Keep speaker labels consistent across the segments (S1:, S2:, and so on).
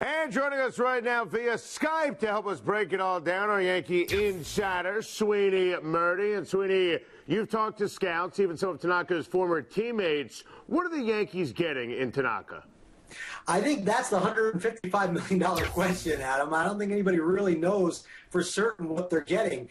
S1: And joining us right now via Skype to help us break it all down, our Yankee insider, Sweeny Murti. And Sweeny, you've talked to scouts, even some of Tanaka's former teammates. What are the Yankees getting in Tanaka?
S2: I think that's the $155 million question, Adam. I don't think anybody really knows for certain what they're getting.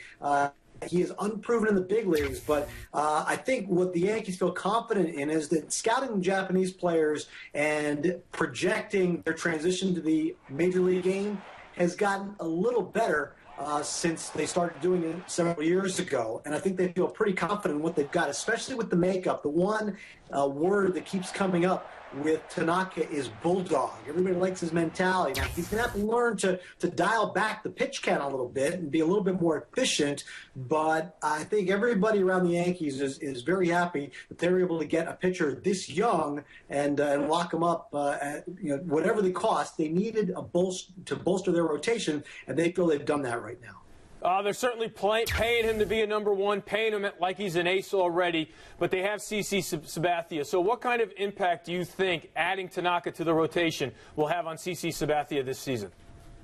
S2: He is unproven in the big leagues, but I think what the Yankees feel confident in is that scouting Japanese players and projecting their transition to the major league game has gotten a little better since they started doing it several years ago. And I think they feel pretty confident in what they've got, especially with the makeup. The one word that keeps coming up with Tanaka is bulldog. Everybody likes his mentality. Now, he's going to have to learn to dial back the pitch count a little bit and be a little bit more efficient, but I think everybody around the Yankees is very happy that they're able to get a pitcher this young and lock him up at whatever the cost. They needed to bolster their rotation, and they feel they've done that right now.
S3: They're certainly paying him to be a number one, paying him like he's an ace already, but they have CC Sabathia. So what kind of impact do you think adding Tanaka to the rotation will have on CC Sabathia this season?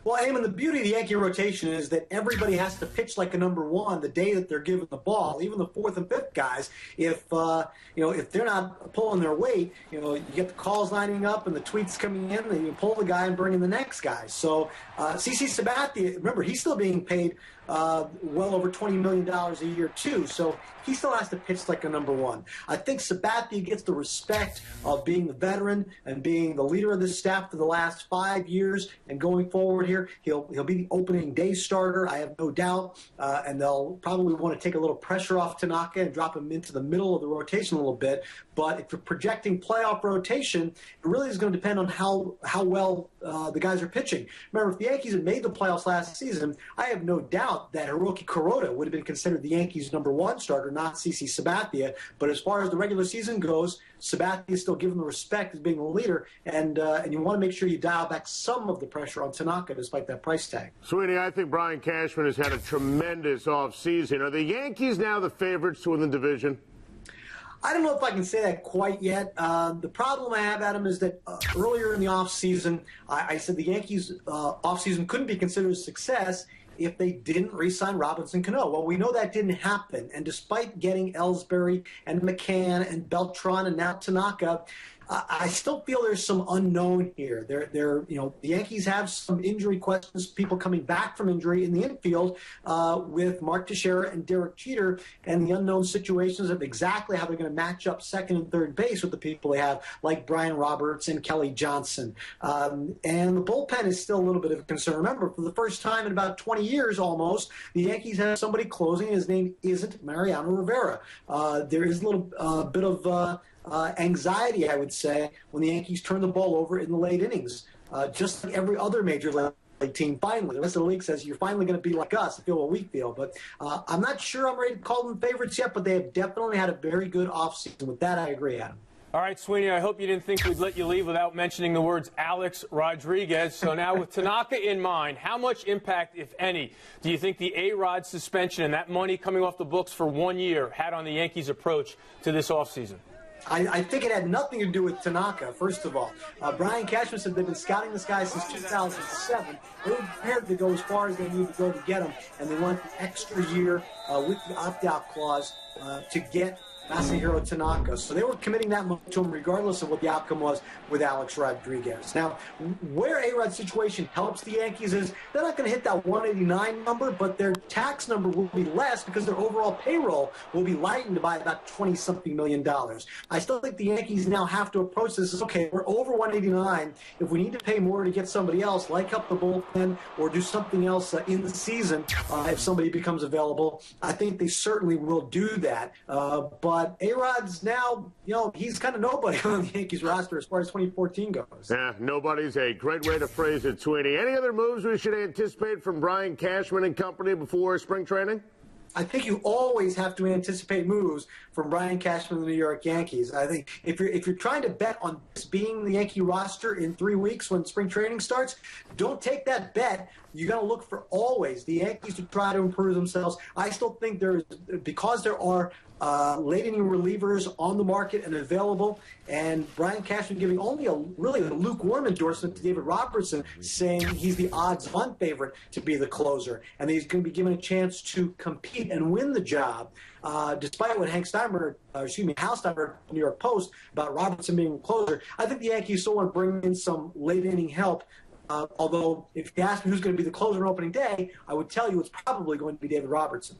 S2: Well, Eamon, the beauty of the Yankee rotation is that everybody has to pitch like a number one the day that they're given the ball. Even the fourth and fifth guys, if they're not pulling their weight, you get the calls lining up and the tweets coming in, and you pull the guy and bring in the next guy. So CC Sabathia, remember, he's still being paid well over $20 million a year too. So he still has to pitch like a number one. I think Sabathia gets the respect of being the veteran and being the leader of this staff for the last 5 years, and going forward here, he'll be the opening day starter, I have no doubt, and they'll probably want to take a little pressure off Tanaka and drop him into the middle of the rotation a little bit. But if you're projecting playoff rotation, it really is going to depend on how well the guys are pitching. Remember, if the Yankees had made the playoffs last season, I have no doubt that Hiroki Kuroda would have been considered the Yankees' number one starter, not CC Sabathia. But as far as the regular season goes, Sabathia is still given the respect as being the leader, and you want to make sure you dial back some of the pressure on Tanaka despite that price tag.
S1: Sweeny, I think Brian Cashman has had a tremendous offseason. Are the Yankees now the favorites to win the division?
S2: I don't know if I can say that quite yet. The problem I have, Adam, is that earlier in the offseason, I said the Yankees' offseason couldn't be considered a success if they didn't re-sign Robinson Cano. Well, we know that didn't happen. And despite getting Ellsbury and McCann and Beltran and now Tanaka, I still feel there's some unknown here. The Yankees have some injury questions, people coming back from injury in the infield with Mark Teixeira and Derek Jeter, and the unknown situations of exactly how they're going to match up second and third base with the people they have, like Brian Roberts and Kelly Johnson. And the bullpen is still a little bit of a concern. Remember, for the first time in about 20 years almost, the Yankees have somebody closing. His name isn't Mariano Rivera. There is a little bit of anxiety, I would say, when the Yankees turn the ball over in the late innings. Just like every other major league team, finally, the rest of the league says you're finally going to be like us and feel what we feel. But I'm not sure I'm ready to call them favorites yet, but they have definitely had a very good offseason. With that, I agree, Adam.
S3: All right, Sweeny, I hope you didn't think we'd let you leave without mentioning the words Alex Rodriguez. So now with Tanaka in mind, how much impact, if any, do you think the A-Rod suspension and that money coming off the books for 1 year had on the Yankees' approach to this offseason?
S2: I think it had nothing to do with Tanaka, first of all. Brian Cashman said they've been scouting this guy since 2007. They were prepared to go as far as they needed to go to get him, and they want an extra year with the opt-out clause to get Masahiro Tanaka. So they were committing that much to him regardless of what the outcome was with Alex Rodriguez. Now, where A-Rod's situation helps the Yankees is they're not going to hit that 189 number, but their tax number will be less because their overall payroll will be lightened by about $20-something million. I still think the Yankees now have to approach this as, okay, we're over 189. If we need to pay more to get somebody else, like up the bullpen or do something else in the season, if somebody becomes available, I think they certainly will do that. But A-Rod's now, he's kind of nobody on the Yankees roster as far as 2014 goes.
S1: Yeah, nobody's a great way to phrase it, Sweeny. Any other moves we should anticipate from Brian Cashman and company before spring training?
S2: I think you always have to anticipate moves from Brian Cashman and the New York Yankees. I think if you're trying to bet on this being the Yankee roster in 3 weeks when spring training starts, don't take that bet. You got to look for always the Yankees to try to improve themselves. I still think because there are late inning relievers on the market and available, and Brian Cashman giving only a lukewarm endorsement to David Robertson, saying he's the odds-on favorite to be the closer, and that he's going to be given a chance to compete and win the job. Despite what Hal Steinberg, New York Post, about Robertson being a closer, I think the Yankees still want to bring in some late inning help. Although, if you ask me who's going to be the closer on opening day, I would tell you it's probably going to be David Robertson.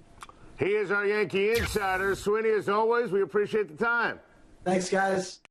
S1: He is our Yankee insider. Sweeny, as always, we appreciate the time.
S2: Thanks, guys.